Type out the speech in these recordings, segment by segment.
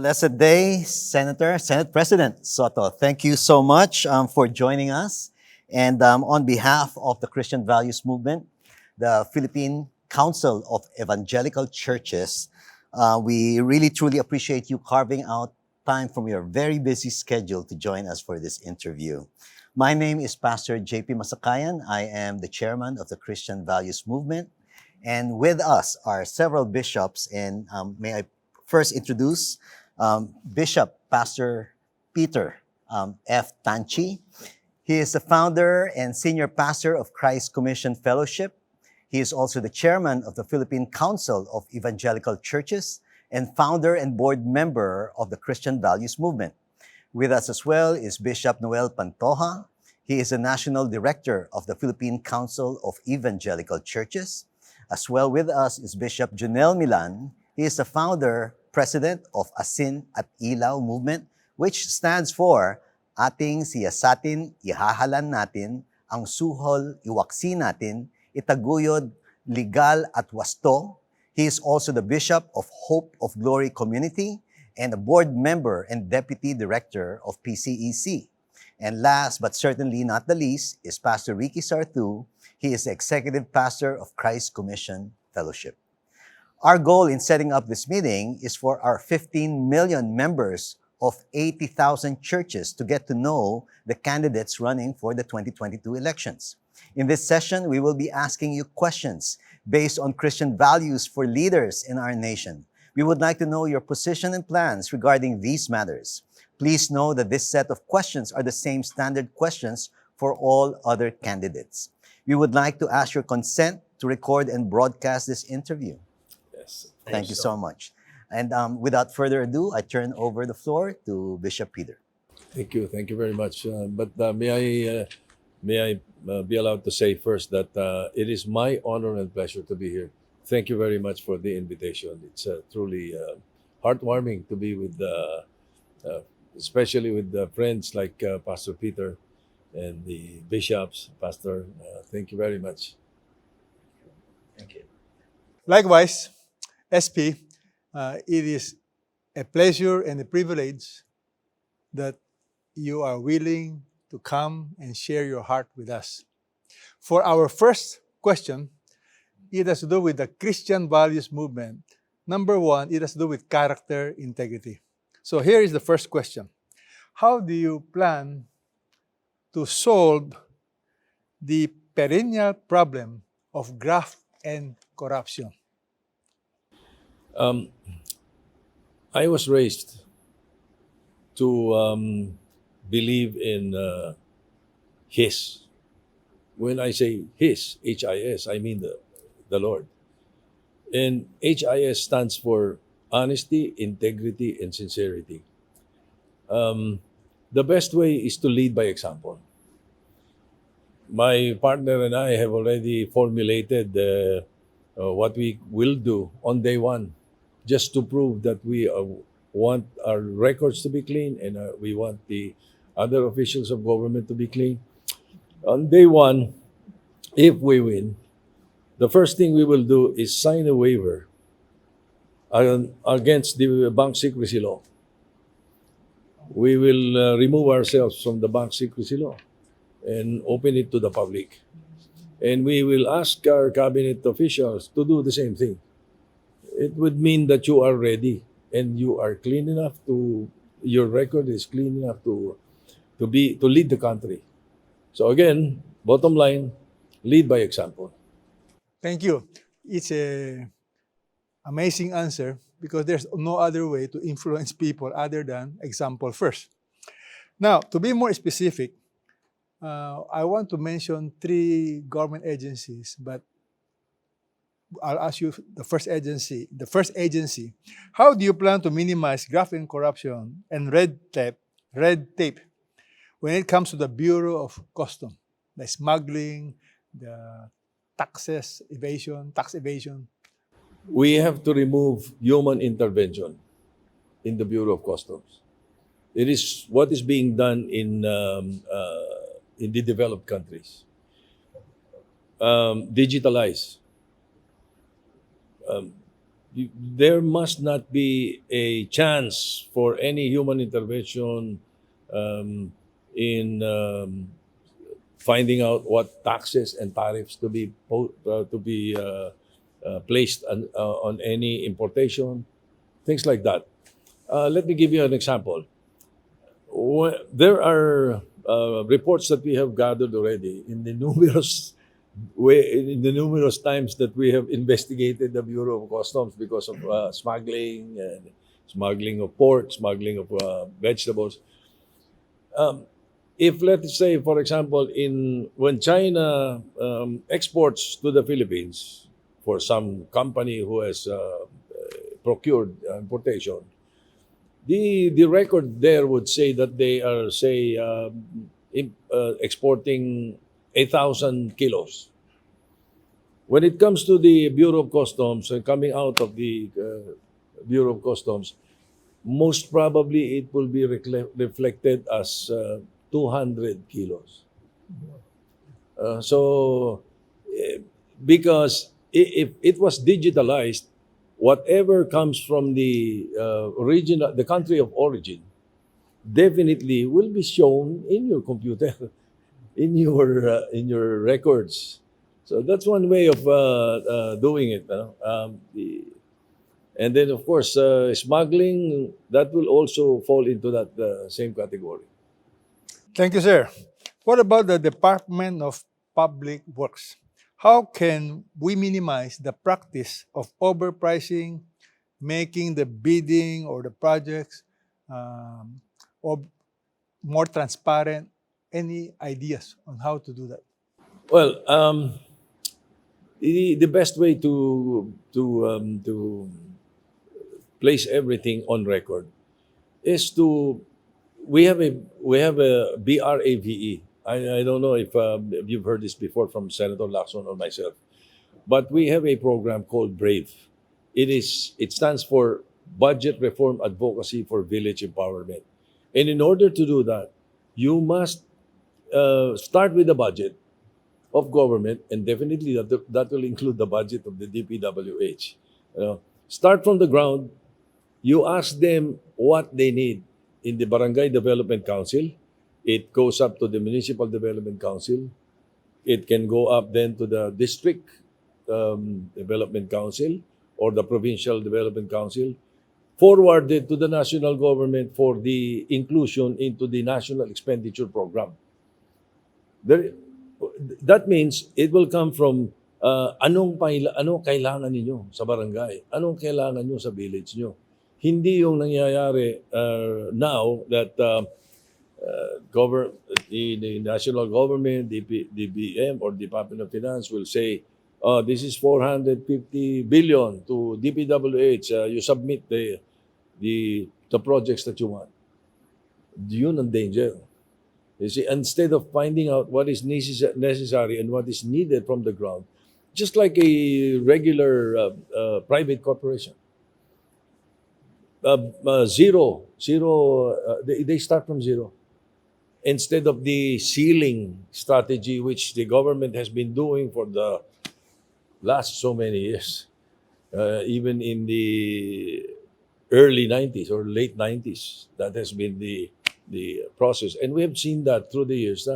Blessed day, Senate President Sotto. Thank you so much for joining us. And on behalf of the Christian Values Movement, the Philippine Council of Evangelical Churches, we really truly appreciate you carving out time from your very busy schedule to join us for this interview. My name is Pastor JP Masakayan. I am the chairman of the Christian Values Movement. And with us are several bishops, and may I first introduce Bishop Pastor Peter F. Tanchi. He is the founder and senior pastor of Christ Commission Fellowship. He is also the chairman of the Philippine Council of Evangelical Churches and founder and board member of the Christian Values Movement. With us as well is Bishop Noel Pantoja. He is the national director of the Philippine Council of Evangelical Churches. As well with us is Bishop Junel Milan. He is the founder, president of Asin at Ilaw Movement, which stands for Ating Siyasatin, Ihahalan Natin, Ang Suhol, Iwaksi Natin, Itaguyod, Legal at Wasto. He is also the Bishop of Hope of Glory Community and a board member and deputy director of PCEC. And last but certainly not the least is Pastor Ricky Sarthu. He is the executive pastor of Christ Commission Fellowship. Our goal in setting up this meeting is for our 15 million members of 80,000 churches to get to know the candidates running for the 2022 elections. In this session, we will be asking you questions based on Christian values for leaders in our nation. We would like to know your position and plans regarding these matters. Please know that this set of questions are the same standard questions for all other candidates. We would like to ask your consent to record and broadcast this interview. Yes. Thank you so much. And without further ado, I turn over the floor to Bishop Peter. Thank you. Thank you very much. May I be allowed to say first that it is my honor and pleasure to be here. Thank you very much for the invitation. It's truly heartwarming to be with, especially with friends like Pastor Peter and the bishops. Pastor, thank you very much. Thank you. Likewise, SP, it is a pleasure and a privilege that you are willing to come and share your heart with us. For our first question, it has to do with the Christian Values Movement. Number one, it has to do with character integrity. So here is the first question. How do you plan to solve the perennial problem of graft and corruption? I was raised to believe in His. When I say His, H-I-S, I mean the Lord. And H-I-S stands for honesty, integrity, and sincerity. The best way is to lead by example. My partner and I have already formulated what we will do on day one, just to prove that we want our records to be clean and we want the other officials of government to be clean. On day one, if we win, the first thing we will do is sign a waiver against the bank secrecy law. We will remove ourselves from the bank secrecy law and open it to the public. And we will ask our cabinet officials to do the same thing. It would mean that you are ready and you are clean enough your record is clean enough to lead the country. So again, bottom line, lead by example. Thank you. It's an amazing answer because there's no other way to influence people other than example first. Now, to be more specific, I want to mention 3 government agencies, but I'll ask you the first agency. The first agency, how do you plan to minimize graft and corruption and red tape when it comes to the Bureau of Customs, the smuggling, the tax evasion? We have to remove human intervention in the Bureau of Customs. It is what is being done in the developed countries. Digitalize. there must not be a chance for any human intervention in finding out what taxes and tariffs to be placed on any importation, things like that. Let me give you an example. There are reports that we have gathered already in the numerous times that we have investigated the Bureau of Customs because of smuggling and smuggling of pork, smuggling of vegetables. If let's say, for example, when China exports to the Philippines for some company who has procured importation, the record there would say that they are exporting 8,000 kilos. When it comes to the Bureau of Customs and coming out of the Bureau of Customs, most probably it will be reflected as 200 kilos. Because if it was digitalized, whatever comes from the the country of origin, definitely will be shown in your computer, in your records. So that's one way of doing it. And then, of course, smuggling, that will also fall into that same category. Thank you, sir. What about the Department of Public Works? How can we minimize the practice of overpricing, making the bidding or the projects or more transparent? Any ideas on how to do that? Well, the best way to place everything on record is to we have a BRAVE. I don't know if you've heard this before from Senator Lacson or myself, but we have a program called BRAVE. It stands for Budget Reform Advocacy for Village Empowerment, and in order to do that, you must start with the budget of government, and definitely that will include the budget of the DPWH. Start from the ground. You ask them what they need in the Barangay Development Council. It goes up to the Municipal Development Council. It can go up then to the District Development Council or the Provincial Development Council, forwarded to the national government for the inclusion into the National Expenditure Program. That means it will come from anong kailangan ninyo sa barangay, anong kailangan nyo sa village nyo. Hindi yung nangyayari now that the national government, DBM or Department of Finance will say, this is 450 billion to DPWH. You submit the projects that you want. Yun ang danger. You see, instead of finding out what is necessary and what is needed from the ground, just like a regular private corporation, they start from zero. Instead of the ceiling strategy, which the government has been doing for the last so many years, even in the early 90s or late 90s, that has been the process. And we have seen that through the years.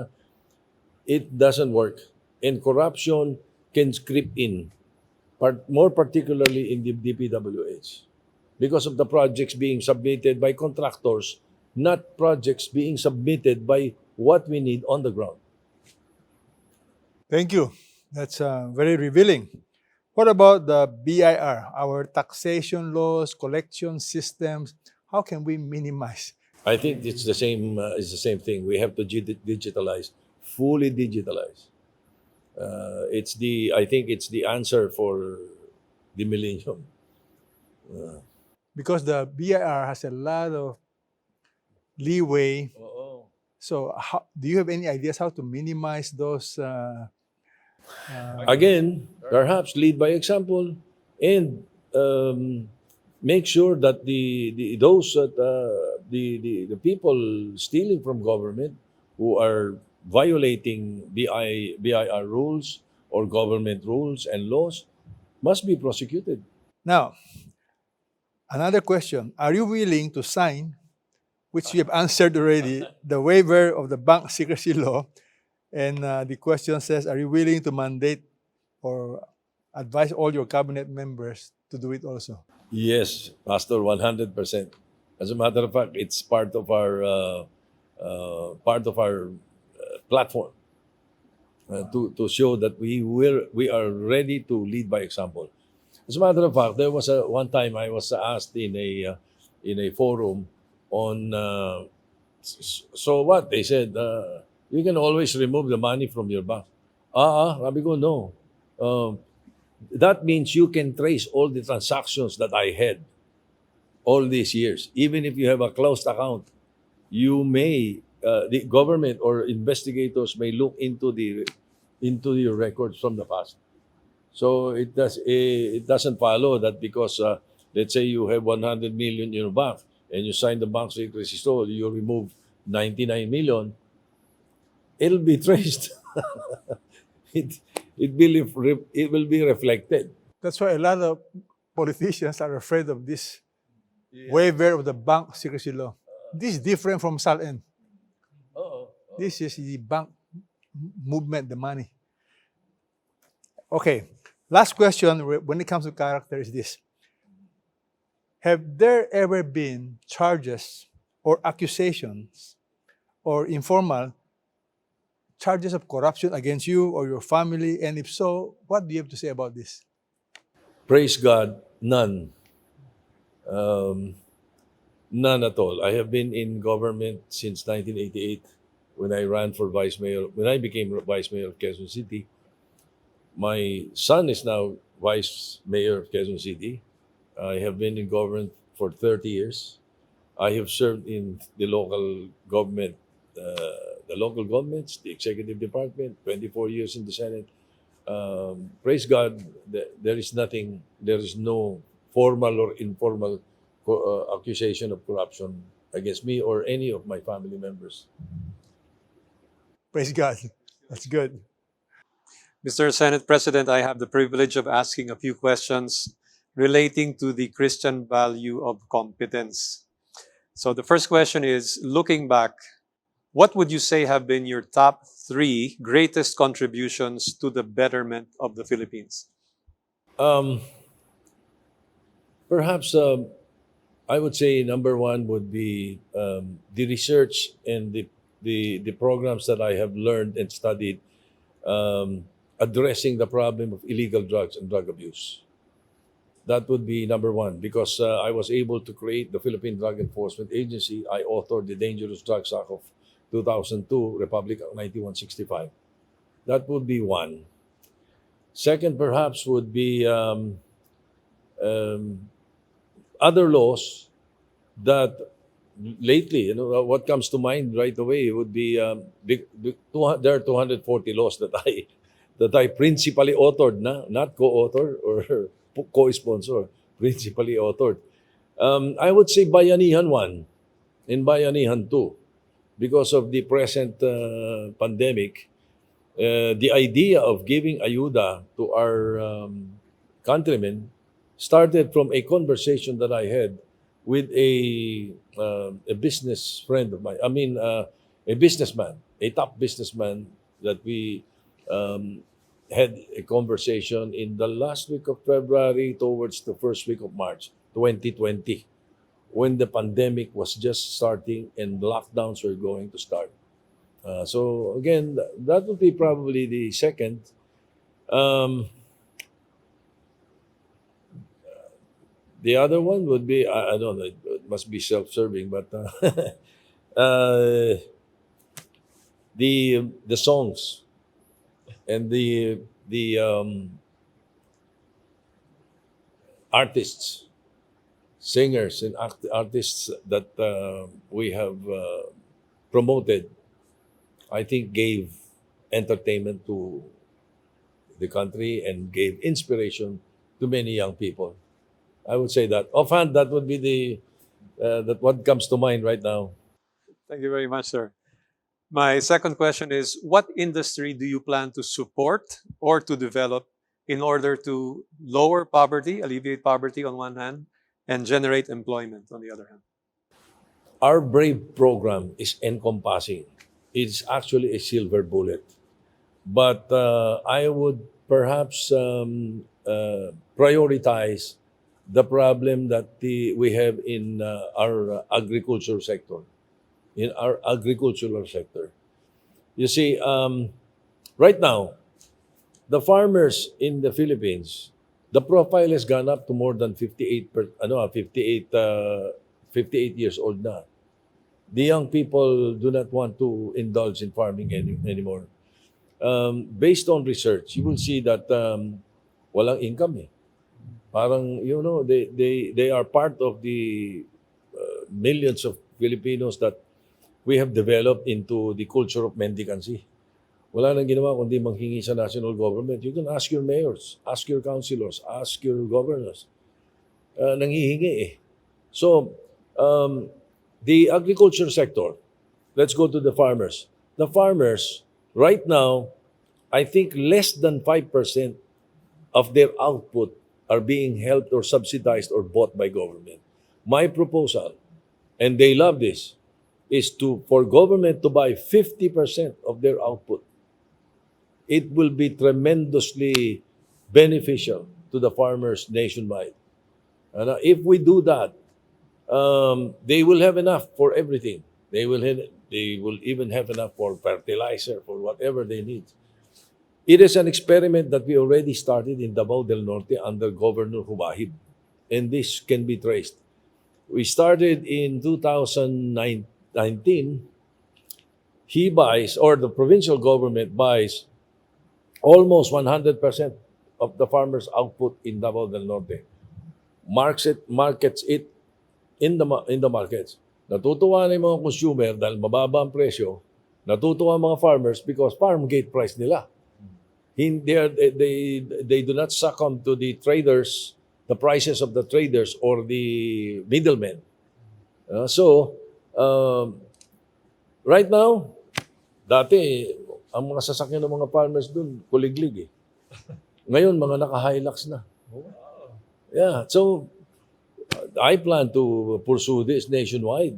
It doesn't work. And corruption can creep in, more particularly in the DPWH, because of the projects being submitted by contractors, not projects being submitted by what we need on the ground. Thank you. That's very revealing. What about the BIR, our taxation laws, collection systems? How can we minimize? I think it's the same. It's the same thing. We have to digitalize, fully digitalize. I think it's the answer for the millennium. Because the BIR has a lot of leeway. So, do you have any ideas how to minimize those? Again, perhaps lead by example, and make sure that the people stealing from government who are violating BIR rules or government rules and laws must be prosecuted. Now, Another question, are you willing to sign, which you have answered already, the waiver of the bank secrecy law? And the question says, are you willing to mandate or advise all your cabinet members to do it also? Yes, Pastor, 100%. As a matter of fact, it's part of our platform to show that we are ready to lead by example. As a matter of fact, there was one time I was asked in a forum on so what they said. You can always remove the money from your bank. Sabi ko, no. That means you can trace all the transactions that I had all these years. Even if you have a closed account, you may the government or investigators may look into your records from the past. So it doesn't follow that because let's say you have 100 million in your bank and you sign the bank secrecy law, you remove 99 million, it'll be traced. it it will be reflected. That's why a lot of politicians are afraid of this waiver of the bank secrecy law. This is different from SALN. This is the bank movement, the money. Okay, last question when it comes to character is this. Have there ever been charges or accusations or informal charges of corruption against you or your family? And if so, what do you have to say about this? Praise God, none. None at all. I have been in government since 1988 when I ran for vice mayor. When I became vice mayor of Quezon City, my son is now vice mayor of Quezon City. I have been in government for 30 years. I have served in the local government, the local governments, the executive department, 24 years in the Senate. Praise God, there is nothing, there is no formal or informal accusation of corruption against me or any of my family members. Praise God. That's good. Mr. Senate President, I have the privilege of asking a few questions relating to the Christian value of competence. So the first question is, looking back, what would you say have been your top 3 greatest contributions to the betterment of the Philippines? Perhaps I would say number one would be the research and the programs that I have learned and studied addressing the problem of illegal drugs and drug abuse. That would be number one because I was able to create the Philippine Drug Enforcement Agency. I authored the Dangerous Drugs Act of 2002, Republic Act 9165. That would be one. Second, perhaps, would be other laws that lately, what comes to mind right away would be there are 240 laws that I principally authored, not co-author or co-sponsor, principally authored. I would say Bayanihan 1 and Bayanihan 2. Because of the present pandemic, the idea of giving ayuda to our countrymen started from a conversation that I had with a business friend of mine. I mean, a businessman, a top businessman that we had a conversation in the last week of February towards the first week of March 2020, when the pandemic was just starting and lockdowns were going to start. So again, that would be probably the second. The other one would be, I don't know, it must be self-serving, but the songs and the artists, singers and artists that we have promoted, I think gave entertainment to the country and gave inspiration to many young people. I would say that. Offhand, that would be that what comes to mind right now. Thank you very much, sir. My second question is, what industry do you plan to support or to develop in order to lower poverty, alleviate poverty on one hand, and generate employment on the other hand? Our BRAVE program is encompassing. It's actually a silver bullet. But I would perhaps prioritize the problem that we have in our agriculture sector. In our agricultural sector. You see, right now, the farmers in the Philippines, the profile has gone up to more than 58 years old na. The young people do not want to indulge in farming anymore. Based on research, you will see that walang income eh. Parang, they are part of the millions of Filipinos that we have developed into the culture of mendicancy. Wala nang ginawa kundi manghingi sa national government. You can ask your mayors, ask your councilors, ask your governors. Nanghihingi eh. So, the agriculture sector, let's go to the farmers. The farmers, right now, I think less than 5% of their output are being helped or subsidized or bought by government. My proposal, and they love this, is for government to buy 50% of their output. It will be tremendously beneficial to the farmers nationwide. And if we do that, they will have enough for everything. They will even have enough for fertilizer, for whatever they need. It is an experiment that we already started in Davao del Norte under Governor Hubahib, and this can be traced. We started in 2019. He buys, or the provincial government buys, almost 100% of the farmers' output in Davao del Norte. Markets it in the markets. Natutuwa na yung mga consumer dahil mababa ang presyo. Natutuwa ang mga farmers because farm gate price nila. They do not succumb to the traders, the prices of the traders or the middlemen. Right now, dati, ang mga sasakyan ng mga farmers dun, kuliglig eh. Ngayon, mga naka-Hilux na. Yeah, so I plan to pursue this nationwide.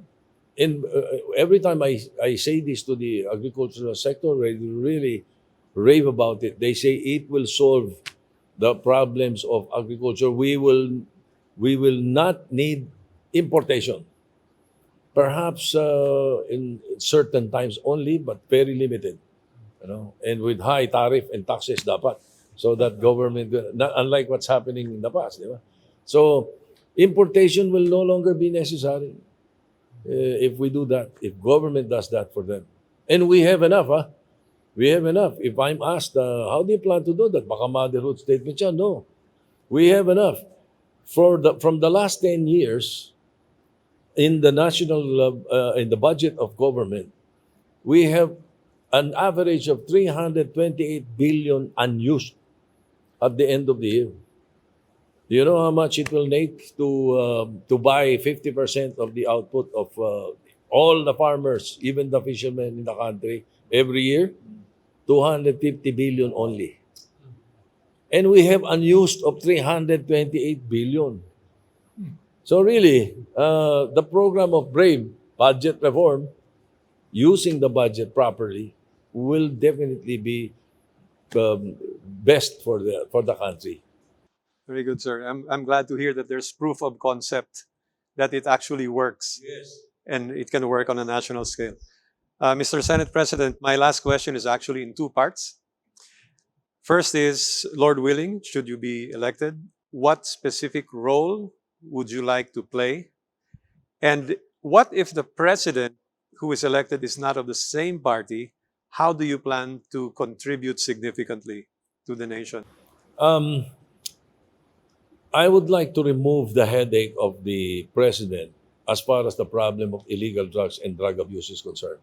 And every time I say this to the agricultural sector, they really rave about it. They say it will solve the problems of agriculture. We will not need importation. Perhaps in certain times only, but very limited. And with high tariff and taxes dapat. So that government, unlike what's happening in the past. Diba? So importation will no longer be necessary if we do that, if government does that for them. And we have enough, huh? We have enough. If I'm asked, how do you plan to do that? Baka motherhood statement siya. No. We have enough. From the last 10 years, in the in the budget of government, we have an average of 328 billion unused at the end of the year. Do you know how much it will take to buy 50% of the output of all the farmers, even the fishermen in the country, every year? 250 billion only. And we have unused of 328 billion. So really, the program of BRAVE, budget reform, using the budget properly, will definitely be best for the country. Very good, sir. I'm glad to hear that there's proof of concept that it actually works. Yes. And it can work on a national scale. Mr. Senate President, my last question is actually in two parts. First is, Lord willing, should you be elected, what specific role would you like to play? And what if the president who is elected is not of the same party? How do you plan to contribute significantly to the nation? I would like to remove the headache of the president as far as the problem of illegal drugs and drug abuse is concerned.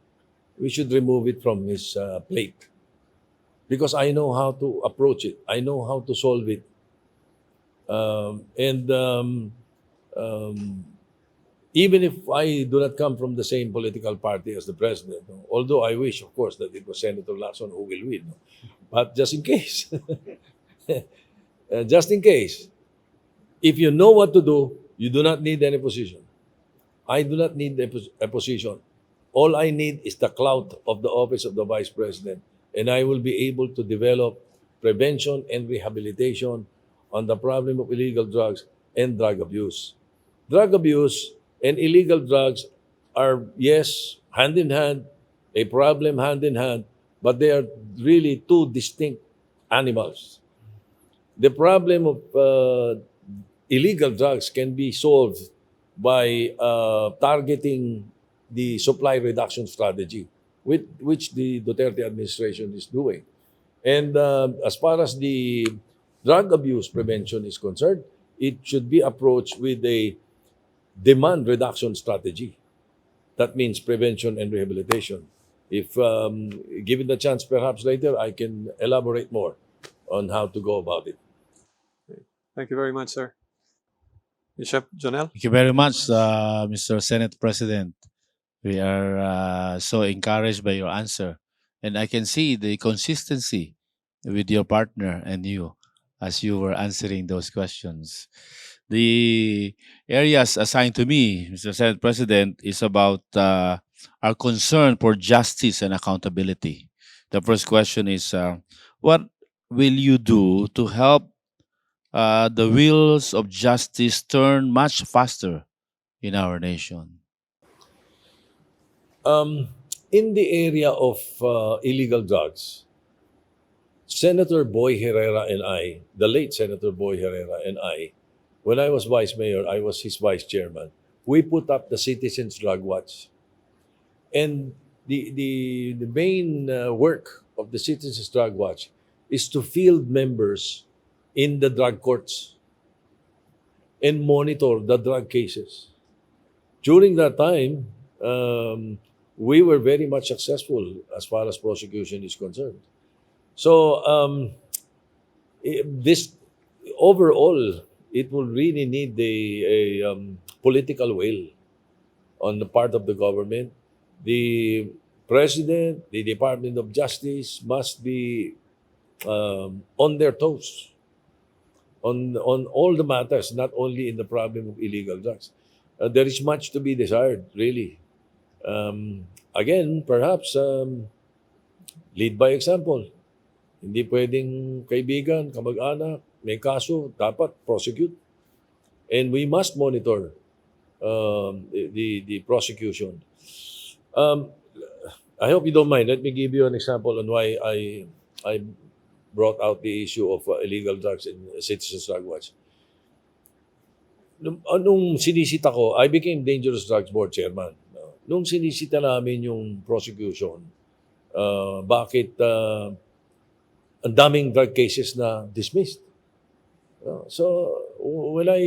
We should remove it from his plate. Because I know how to approach it. I know how to solve it. Even if I do not come from the same political party as the president, although I wish, of course, that it was Senator Lacson who will win. But just in case, if you know what to do, You do not need any position. I do not need a position. All I need is the clout of the office of the Vice President, and I will be able to develop prevention and rehabilitation on the problem of illegal drugs and drug abuse. Drug abuse and illegal drugs are, yes, hand in hand, a problem hand in hand, but they are really two distinct animals. The problem of illegal drugs can be solved by targeting the supply reduction strategy, which the Duterte administration is doing. And as far as the drug abuse prevention is concerned, it should be approached with a demand reduction strategy. That means prevention and rehabilitation. If given the chance, perhaps later, I can elaborate more on how to go about it. Thank you very much, sir. Bishop Jonel? Thank you very much, Mr. Senate President. We are so encouraged by your answer. And I can see the consistency with your partner and you as you were answering those questions. The areas assigned to me, Mr. Senate President, is about our concern for justice and accountability. The first question is what will you do to help the wheels of justice turn much faster in our nation? In the area of illegal drugs, Senator Boy Herrera and I, the late Senator Boy Herrera and I, when I was vice mayor, I was his vice chairman, we put up the Citizens Drug Watch. And the main work of the Citizens Drug Watch is to field members in the drug courts and monitor the drug cases. During that time, we were very much successful as far as prosecution is concerned. So this overall, it will really need a political will on the part of the government. The President, the Department of Justice must be on their toes on all the matters, not only in the problem of illegal drugs. There is much to be desired, really. Again, perhaps lead by example. Hindi pwedeng kaibigan, kamag-anak, may kaso, dapat prosecute. And we must monitor the prosecution. I hope you don't mind. Let me give you an example on why I brought out the issue of illegal drugs in Citizens Drug Watch. Nung sinisita ko, I became Dangerous Drugs Board Chairman. Nung sinisita namin yung prosecution, bakit ang daming drug cases na dismissed. So, when I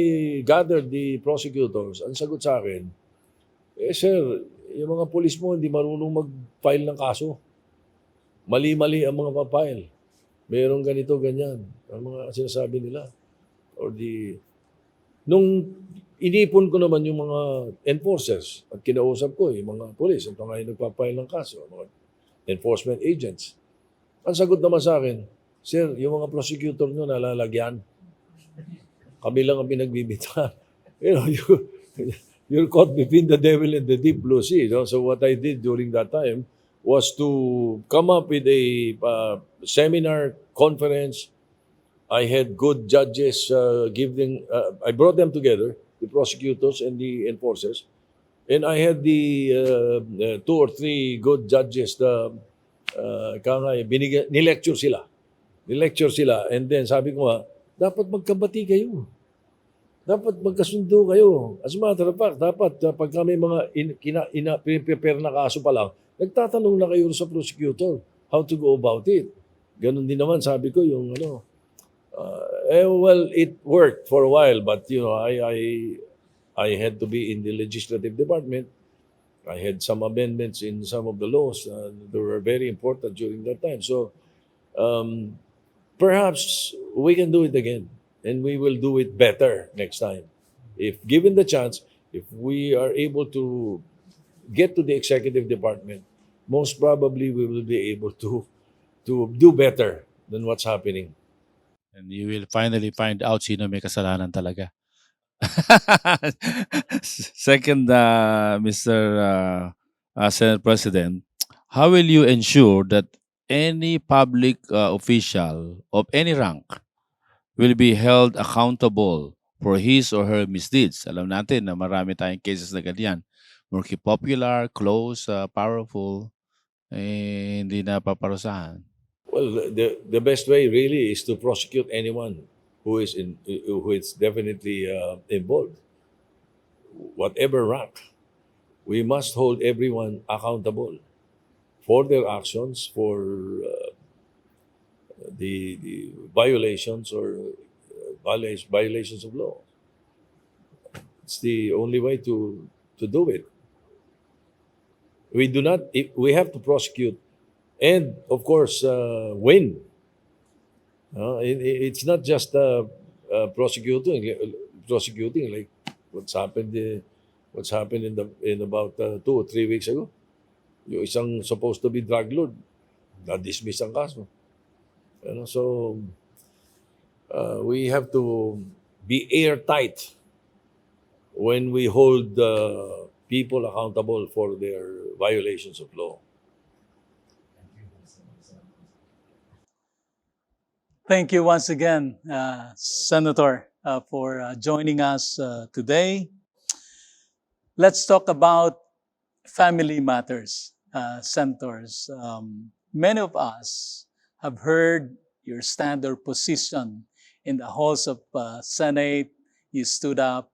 gathered the prosecutors, ang sagot sa akin, sir, yung mga polis mo hindi marunong mag-file ng kaso. Mali-mali ang mga pa-file. Merong ganito, ganyan. Ang mga sinasabi nila. Nung inipon ko naman yung mga enforcers at kinausap ko, yung mga polis, ang mga nagpa-file ng kaso, mga enforcement agents. Ang sagot naman sa akin, sir, yung mga prosecutor nyo nalalagyan. Kami lang ang pinagbibita. You're caught between the devil and the deep blue sea. So what I did during that time was to come up with a seminar, conference. I had good judges I brought them together, the prosecutors and the enforcers. And I had the 2 or 3 good judges nilecture sila. Nilecture sila. And then sabi ko nga, dapat magkabati kayo. Dapat magkasundo kayo. As a matter of fact, dapat pag kami mga prepare na kaso pa lang, nagtatanong na kayo sa prosecutor how to go about it. Ganon din naman sabi ko yung well, it worked for a while, but I had to be in the legislative department. I had some amendments in some of the laws that were very important during that time. So perhaps we can do it again, and we will do it better next time. If given the chance, if we are able to get to the executive department, most probably we will be able to do better than what's happening. And you will finally find out sino may kasalanan talaga. Second, Mr. Senate President, how will you ensure that any public official of any rank will be held accountable for his or her misdeeds? Alam natin na marami tayong cases na ganyan. Murky popular, close, powerful, hindi na paparusahan. Well, the best way really is to prosecute anyone who is definitely involved, whatever rank. We must hold everyone accountable for their actions, for the violations or violations of law. It's the only way to do it. We do not. We have to prosecute, and of course, win. It's not just prosecuting like what's happened. What's happened in about 2 or 3 weeks ago. Yung isang supposed to be drug lord, na-dismiss ang kaso. So we have to be airtight when we hold people accountable for their violations of law. Thank you once again, Senator, for joining us today. Let's talk about family matters, Senators. Many of us have heard your stand or position in the halls of Senate. You stood up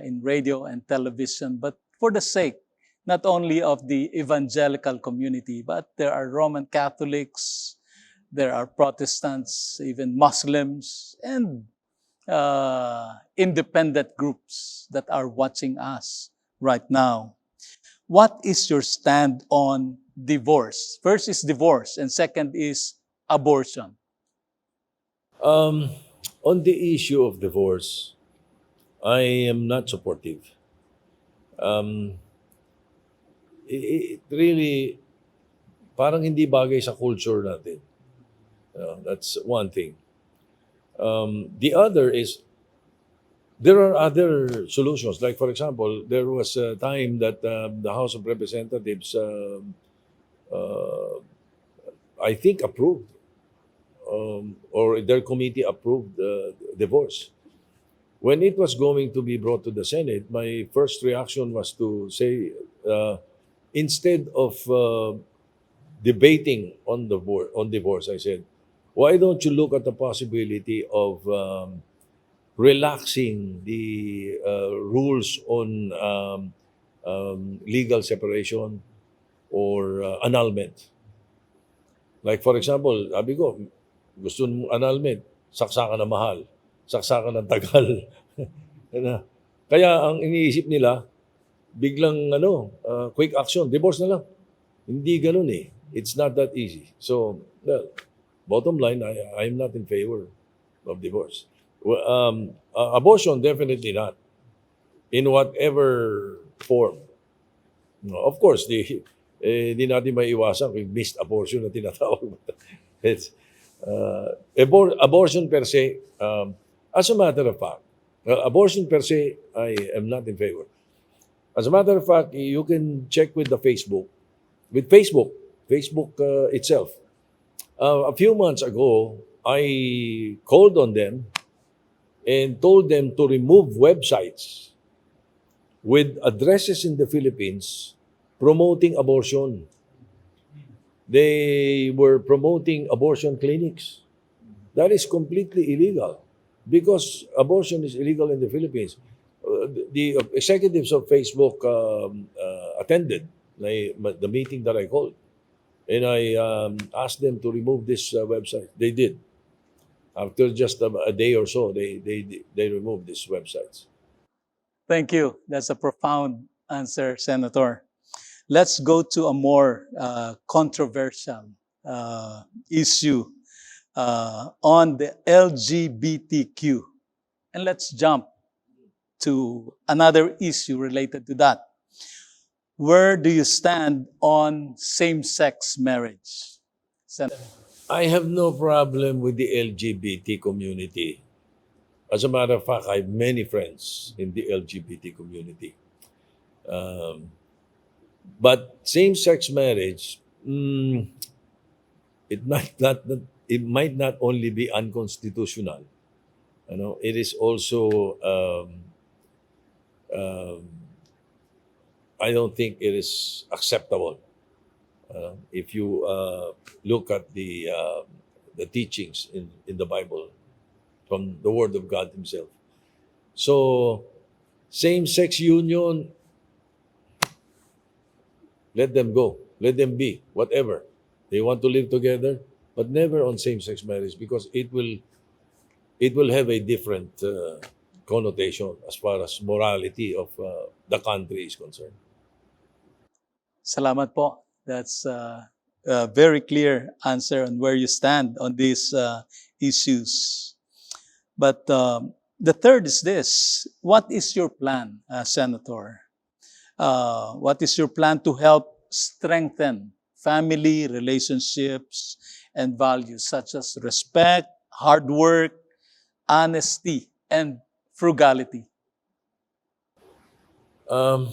in radio and television, but for the sake not only of the evangelical community, but there are Roman Catholics, there are Protestants, even Muslims, and independent groups that are watching us right now. What is your stand on divorce? First is divorce, and second is abortion. On the issue of divorce, I am not supportive. It really parang hindi bagay sa culture natin. That's one thing. The other is there are other solutions. Like, for example, there was a time that the House of Representatives, I think, approved, or their committee approved divorce. When it was going to be brought to the Senate, my first reaction was to say, instead of debating on divorce, I said, why don't you look at the possibility of relaxing the rules on legal separation or annulment? Like, for example, sabi ko, gusto mong annulment, saksakan na mahal, saksakan ng tagal. Kaya ang iniisip nila, biglang quick action, divorce na lang. Hindi ganun eh. It's not that easy. So, well, bottom line, I'm not in favor of divorce. Well, abortion, definitely not. In whatever form. No, of course, di natin maiwasan kung missed abortion na tinatawag. It's, abortion per se, as a matter of fact, abortion per se, I am not in favor. As a matter of fact, you can check with Facebook itself. A few months ago, I called on them and told them to remove websites with addresses in the Philippines promoting abortion. They were promoting abortion clinics. That is completely illegal because abortion is illegal in the Philippines. The executives of Facebook attended the meeting that I called, and I asked them to remove this website. They did. After just a day or so, they removed these websites. Thank you. That's a profound answer, Senator. Let's go to a more controversial issue on the LGBTQ. And let's jump to another issue related to that. Where do you stand on same-sex marriage? Senator? I have no problem with the LGBT community. As a matter of fact, I have many friends in the LGBT community. Um, but same-sex marriage, it might not only be unconstitutional. It is also um, I don't think it is acceptable. If you look at the teachings in the Bible from the Word of God Himself. So, same-sex union, let them go. Let them be, whatever. They want to live together, but never on same-sex marriage because it will have a different connotation as far as morality of the country is concerned. Salamat po. That's a very clear answer on where you stand on these issues. But the third is this. What is your plan, Senator? What is your plan to help strengthen family relationships and values such as respect, hard work, honesty, and frugality? Um,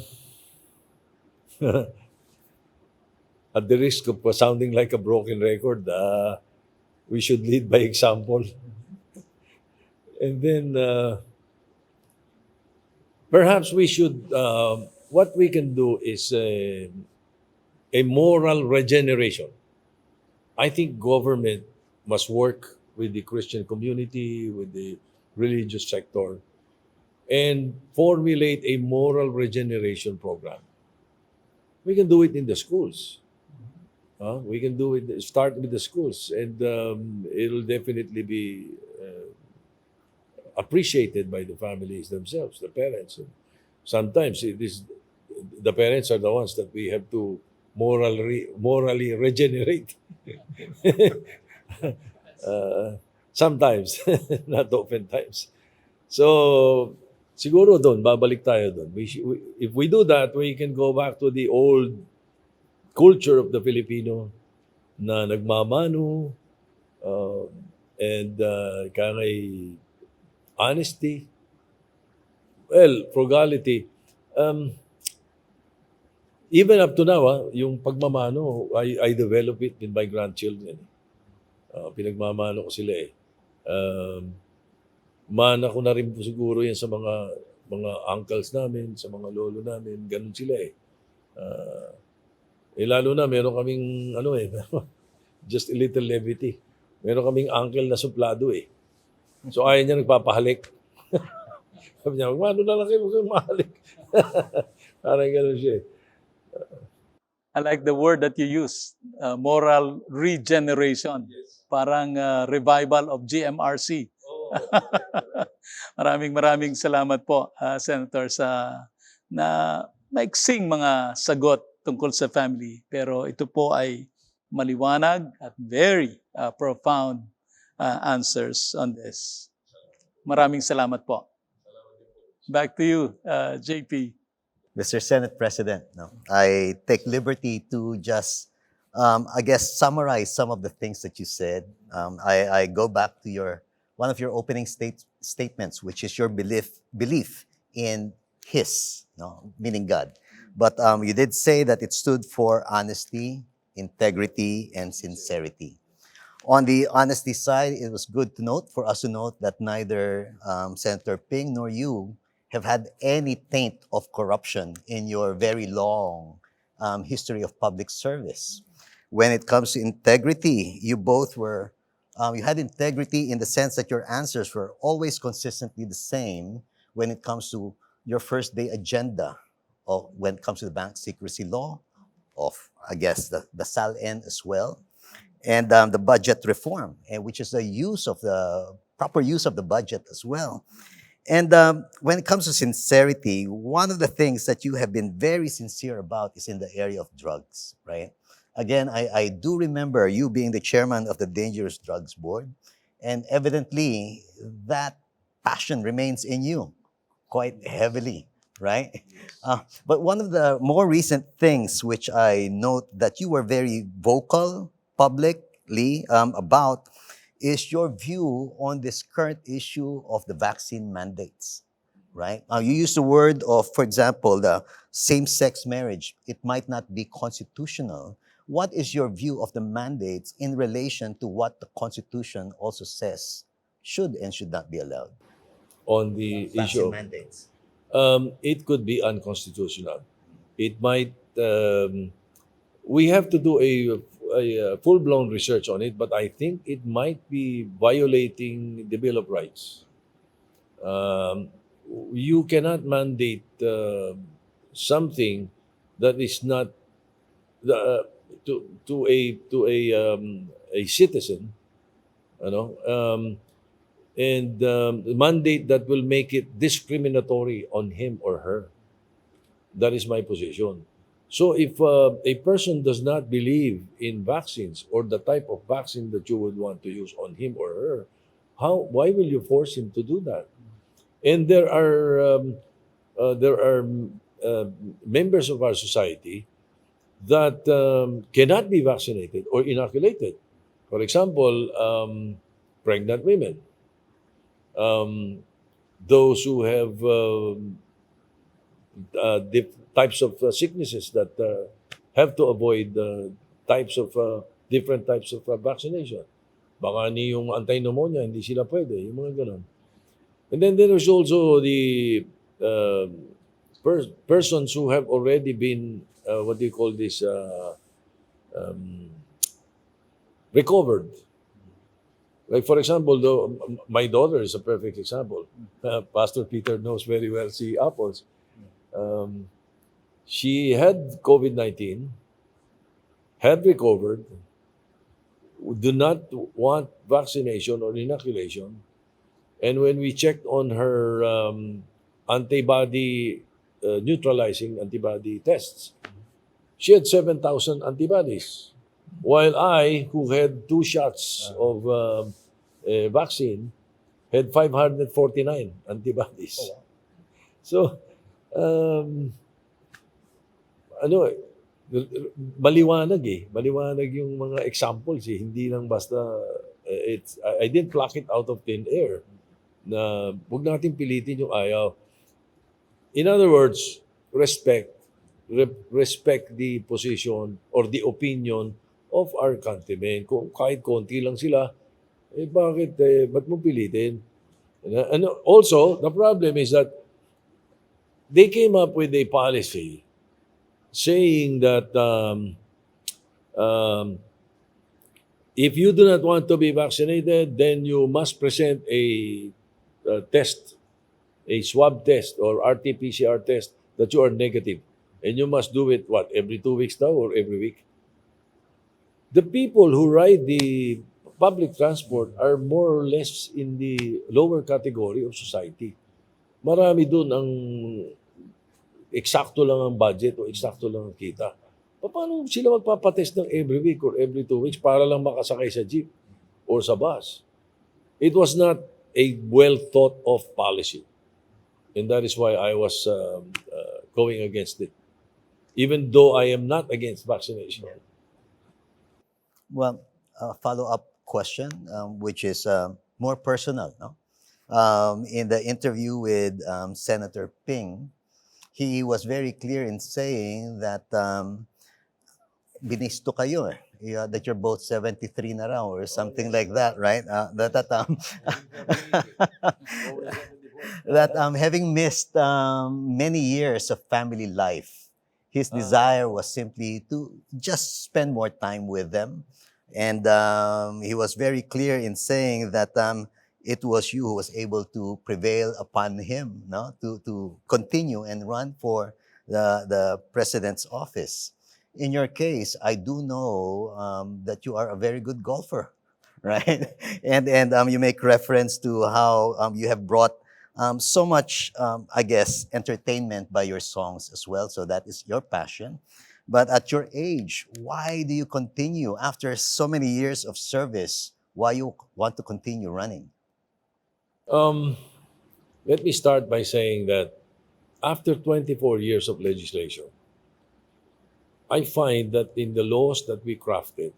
at the risk of sounding like a broken record, we should lead by example. And then perhaps we should, what we can do is a moral regeneration. I think government must work with the Christian community, with the religious sector, and formulate a moral regeneration program. We can do it in the schools. We can do it, start with the schools, and it'll definitely be appreciated by the families themselves, the parents. And sometimes the parents are the ones that we have to morally regenerate. Sometimes, not oftentimes. So, siguro doon, babalik tayo doon. If we do that, we can go back to the old culture of the Filipino na nagmamano and kaya honesty, well, frugality. Even up to now, yung pagmamano, I develop it with my grandchildren. Pinagmamano ko sila eh. Mana ko na rin po siguro yan sa mga uncles namin, sa mga lolo namin, ganun sila eh. Lalo na, meron kaming, just a little levity. Meron kaming uncle na suplado eh. So ayaw niya nagpapahalik. Sabi niya, ano na lang kayo, huwag kayong mahalik. Parang gano'n siya eh. I like the word that you use, moral regeneration. Yes. Parang revival of GMRC. Oh. Maraming salamat po, Senator, sa maiksing mga sagot tungkol sa family. Pero ito po ay maliwanag at very profound answers on this. Maraming salamat po. Back to you, JP. Mr. Senate President, I take liberty to just, summarize some of the things that you said. I go back to one of your opening statements, which is your belief in His, meaning God. But you did say that it stood for honesty, integrity, and sincerity. On the honesty side, it was good for us to note that neither Senator Ping nor you have had any taint of corruption in your very long history of public service. When it comes to integrity, you both you had integrity in the sense that your answers were always consistently the same when it comes to your first day agenda, or when it comes to the bank secrecy law, the SALN as well, and the budget reform, which is the proper use of the budget as well. And when it comes to sincerity, one of the things that you have been very sincere about is in the area of drugs, right? Again, I do remember you being the chairman of the Dangerous Drugs Board, and evidently that passion remains in you quite heavily, right? But one of the more recent things which I note that you were very vocal publicly about is your view on this current issue of the vaccine mandates, right? You use the word of, for example, the same-sex marriage. It might not be constitutional. What is your view of the mandates in relation to what the Constitution also says should and should not be allowed? On the issue Vaccine of, mandates. it could be unconstitutional. It might, we have to do a full-blown research on it, but I think it might be violating the Bill of Rights. Um, you cannot mandate something that is not to a citizen, you know, and mandate that will make it discriminatory on him or her. That is my position. So if a person does not believe in vaccines or the type of vaccine that you would want to use on him or her, why will you force him to do that? And there are members of our society that cannot be vaccinated or inoculated. For example, pregnant women, those who have types of sicknesses that have to avoid types of different types of vaccination. Baka ni yung anti-pneumonia, hindi sila pwede, yung mga ganun. And then there is also the persons who have already been, what do you call this, recovered. Like for example, my daughter is a perfect example. Pastor Peter knows very well si Apples. She had COVID-19, had recovered, do not want vaccination or inoculation. And when we checked on her antibody, neutralizing antibody tests, she had 7,000 antibodies. While I, who had 2 shots of vaccine, had 549 antibodies. So, maliwanag Maliwanag yung mga examples eh. Hindi lang basta, I didn't pluck it out of thin air na huwag natin pilitin yung ayaw. In other words, respect the position or the opinion of our countrymen. Kung kahit konti lang sila, ba't mo pilitin? And also, the problem is that they came up with a policy saying that if you do not want to be vaccinated, then you must present a test, a swab test or RT-PCR test that you are negative. And you must do it, every 2 weeks now or every week? The people who ride the public transport are more or less in the lower category of society. Marami dun ang eksakto lang ang budget o eksakto lang ang kita. Paano sila magpapatest ng every week or every 2 weeks para lang makasakay sa jeep or sa bus? It was not a well thought of policy. And that is why I was going against it. Even though I am not against vaccination. Well, a follow-up question, which is more personal. No? In the interview with Senator Ping, he was very clear in saying that binisto kayo that you're both 73 na raw or something like that, right? That having missed many years of family life, his desire was simply to just spend more time with them. And he was very clear in saying that it was you who was able to prevail upon him, no, to continue and run for the president's office. In your case, I do know that you are a very good golfer, right? and you make reference to how you have brought so much, I guess, entertainment by your songs as well. So that is your passion. But at your age, why do you continue after so many years of service? Why you want to continue running? Let me start by saying that after 24 years of legislation, I find that in the laws that we crafted,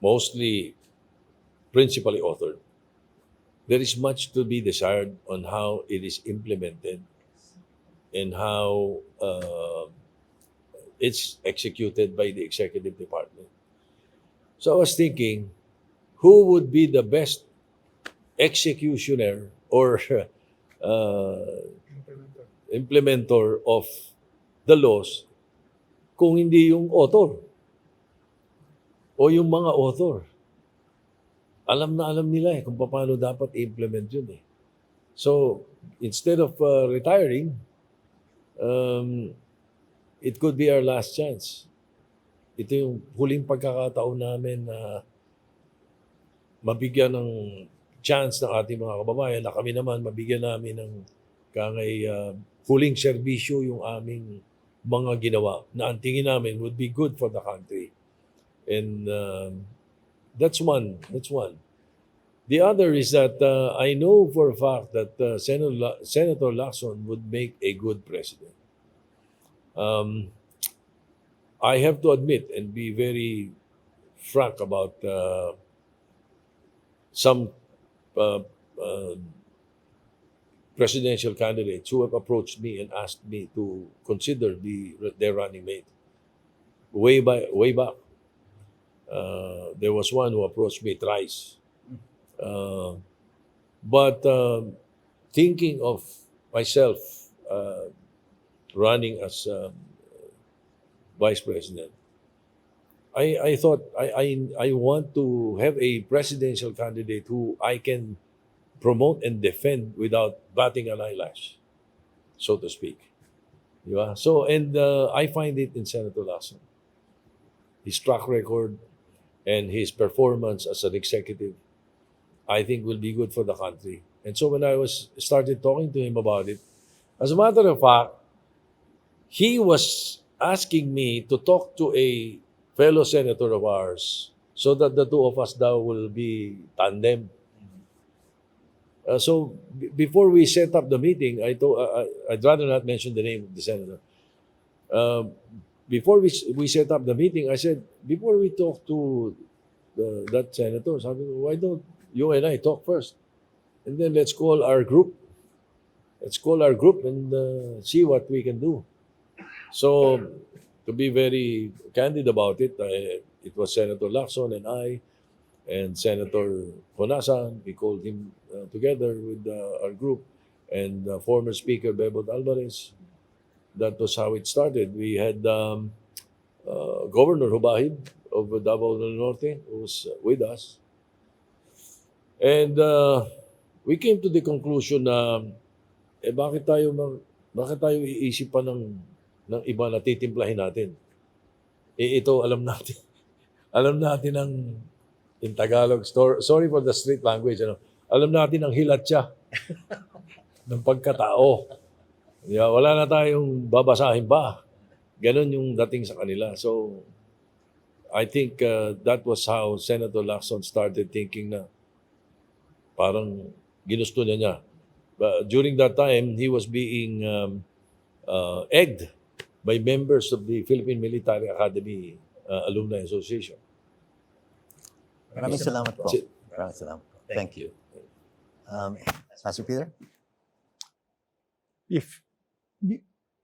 mostly principally authored. There is much to be desired on how it is implemented and how it's executed by the executive department. So I was thinking, who would be the best executioner or implementer of the laws kung hindi yung author o yung mga author. Alam na alam nila kung paano dapat i-implement yun eh. So, instead of retiring, it could be our last chance. Ito yung huling pagkakataon namin na mabigyan ng chance ng ating mga kababayan na kami naman mabigyan namin ng huling serbisyo yung aming mga ginawa na ang tingin namin would be good for the country. And that's one. The other is that I know for a fact that Senator Lacson would make a good president. I have to admit and be very frank about some presidential candidates who have approached me and asked me to consider their running mate. Way back, there was one who approached me thrice. But thinking of myself running as vice president, I thought I want to have a presidential candidate who I can promote and defend without batting an eyelash, so to speak. Diba? So, and I find it in Senator Lacson. His track record and his performance as an executive, I think will be good for the country. And so when I started talking to him about it, as a matter of fact, he was asking me to talk to a fellow senator of ours so that the two of us now will be tandem. So before we set up the meeting, I'd rather not mention the name of the senator. Before we set up the meeting, I said, before we talk to that senator, sabi ko, why don't you and I talk first? And then let's call our group. Let's call our group and see what we can do. So, to be very candid about it, it was Senator Lacson and I and Senator Honasan. We called him together with our group and former Speaker Bebot Alvarez. That was how it started. We had Governor Hubahid of Davao del Norte who was with us. And we came to the conclusion na bakit tayo iisip pa ng iba na titimplahin natin? Ito alam natin. Alam natin ang in Tagalog, sorry for the street language, alam natin ang hilatsa ng pagkatao. Yeah, wala na tayong babasahin pa. Ganon yung dating sa kanila. So, I think that was how Senator Lacson started thinking na parang ginusto niya. But during that time, he was being egged by members of the Philippine Military Academy Alumni Association. Maraming salamat po. That's it. Maraming salamat po. Thank you. Pastor Peter?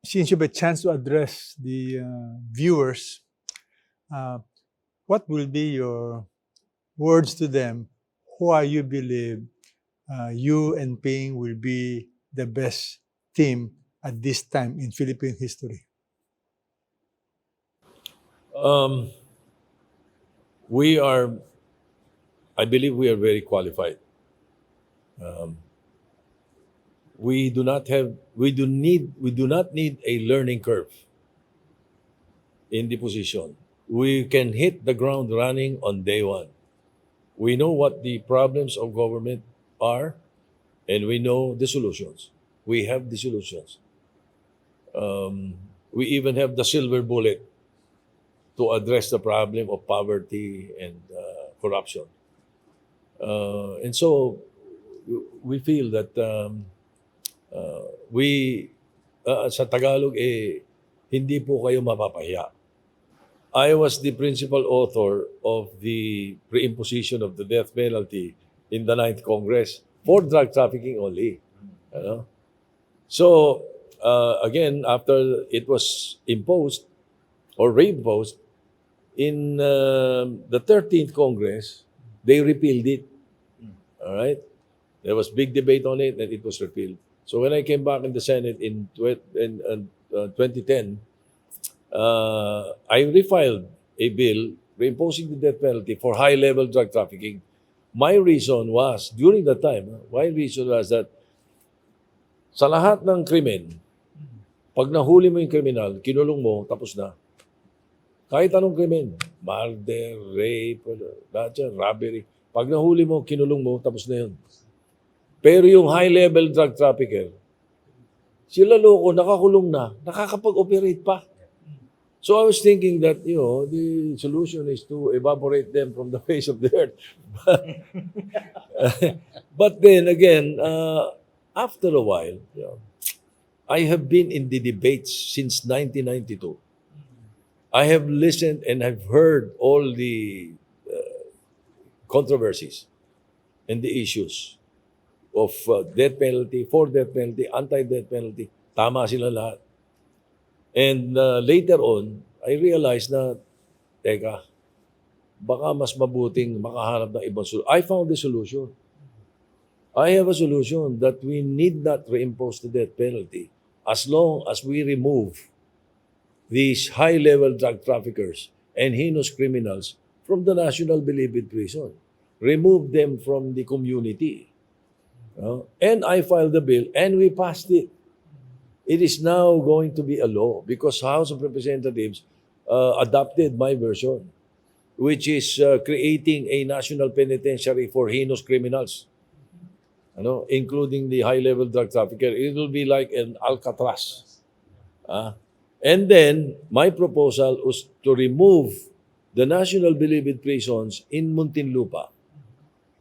Since you have a chance to address the viewers, what will be your words to them? Why you believe you and Ping will be the best team at this time in Philippine history? I believe we are very qualified. We do not need a learning curve in the position. We can hit the ground running on day one. We know what the problems of government are, and we know the solutions. We have the solutions. We even have the silver bullet to address the problem of poverty and corruption. And so we feel that sa Tagalog, hindi po kayo mapapahiya. I was the principal author of the reimposition of the death penalty in the 9th Congress for drug trafficking only. You know? So, again, after it was imposed or reimposed, in the 13th Congress, they repealed it. All right? There was big debate on it and it was repealed. So when I came back in the Senate in 2010, I refiled a bill reimposing the death penalty for high-level drug trafficking. My reason was, during that time, my reason was that sa lahat ng krimen, pag nahuli mo yung kriminal, kinulong mo, tapos na. Kahit anong krimen, murder, rape, lahat yan, robbery. Pag nahuli mo, kinulong mo, tapos na yun. Pero yung high-level drug trafficker, sila loko, nakakulong na, nakakapag-operate pa. So I was thinking that, the solution is to evaporate them from the face of the earth. But then again, after a while, I have been in the debates since 1992. I have listened and I've heard all the controversies and the issues of death penalty, for death penalty, anti-death penalty. Tama sila lahat. And later on, I realized na, teka, baka mas mabuting makahanap ng ibang solution. I found the solution. I have a solution that we need not reimpose the death penalty as long as we remove these high-level drug traffickers and heinous criminals from the national believed prison. Remove them from the community. And I filed the bill and we passed it. It is now going to be a law because House of Representatives adopted my version, which is creating a national penitentiary for heinous criminals, including the high-level drug trafficker. It will be like an Alcatraz. And then, my proposal was to remove the national believed prisons in Muntinlupa.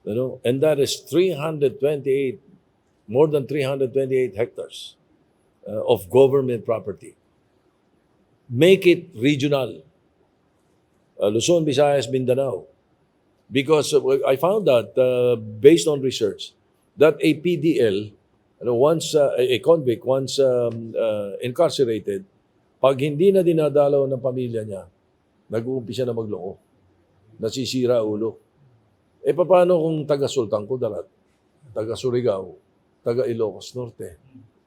And that is more than 328 hectares of government property. Make it regional. Luzon, Visayas, Mindanao. Because I found that, based on research, that a PDL, once a convict, once incarcerated, pag hindi na dinadalaw ng pamilya niya, nag-uumpisa na magloko. Nasisira ulo. Paano kung taga-Sultan Kudarat, taga-Surigao, taga-Ilocos Norte,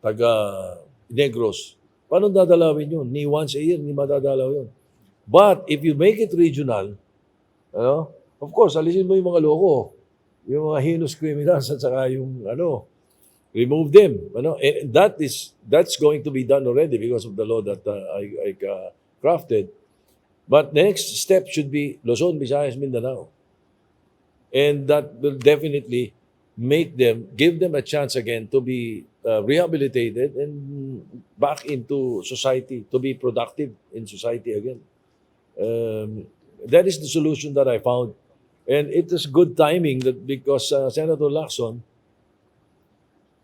taga-Negros, paano dadalawin yun? Ni once a year, ni madadalaw yun. But if you make it regional, of course, alisin mo yung mga loko, yung mga heinous criminals at saka yung remove them. And that's going to be done already because of the law that I crafted. But the next step should be Luzon, Visayas, Mindanao. And that will definitely give them a chance again to be rehabilitated and back into society, to be productive in society again. That is the solution that I found. And it is good timing because Senator Lacson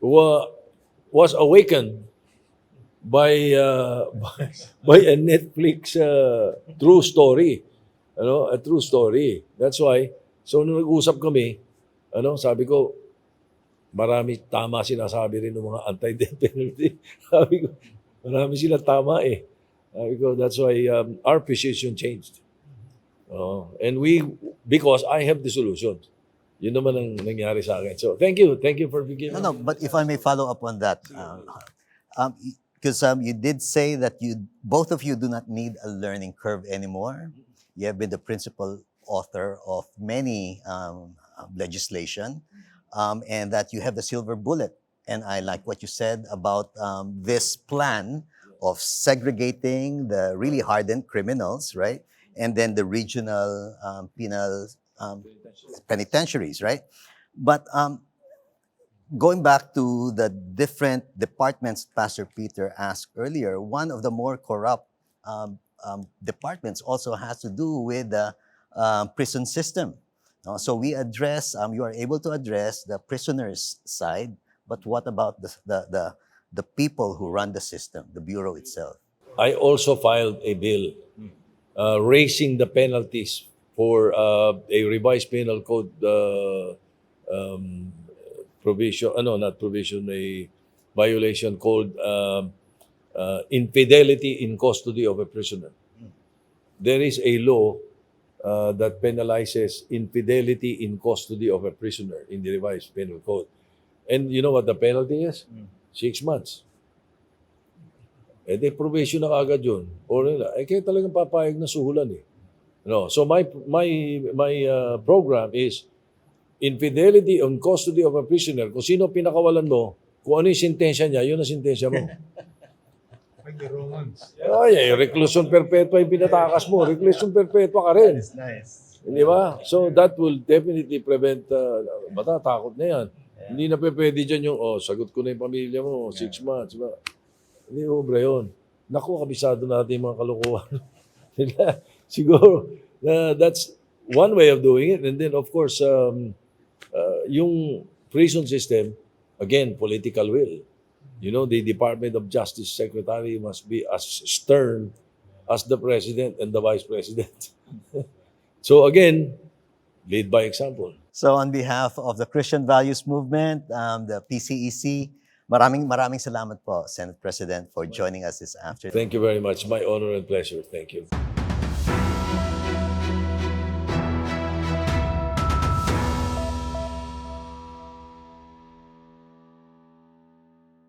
was awakened by a Netflix true story. A true story. That's why, so nung nag-usap kami, sabi ko, marami tama sinasabi rin ng mga anti-death penalty. Sabi ko, marami sila tama eh. Sabi ko, that's why our position changed. And because I have the solution. Yun naman ang nangyari sa akin. So, thank you for giving. No, but if I may follow up on that, because you did say that both of you do not need a learning curve anymore. You have been the principal author of many legislation, and that you have the silver bullet. And I like what you said about this plan of segregating the really hardened criminals, right? And then the regional penal penitentiaries, right? But going back to the different departments Pastor Peter asked earlier, one of the more corrupt departments also has to do with the prison system. So you are able to address the prisoners' side, but what about the people who run the system, the bureau itself? I also filed a bill raising the penalties for a revised penal code provision, not provision, a violation called infidelity in custody of a prisoner. There is a law that penalizes infidelity in custody of a prisoner in the revised penal code. And you know what the penalty is? 6 months. Eh, di probation na agad yun. Or, kaya talagang papayag na suhulan eh. No, so my program is infidelity on custody of a prisoner. Kung sino pinakawalan mo, kung ano yung sentensya niya, yun ang sentensya mo. Like the Romans. Ay, reclusion perpetua yung pinatakas mo. Reclusion perpetua ka rin. Nice. Di ba? So that will definitely prevent, matatakot na yan. Hindi na pwede dyan yung, sagot ko na yung pamilya mo, 6 months. Diba? Hindi, obra yun. Naku, kabisado natin yung mga kalokohan. Siguro, that's one way of doing it. And then, of course, yung prison system, again, political will. You know, the Department of Justice Secretary must be as stern as the President and the Vice President. So again, lead by example. So on behalf of the Christian Values Movement, the PCEC, maraming salamat po, Senate President, for joining us this afternoon. Thank you very much. My honor and pleasure. Thank you.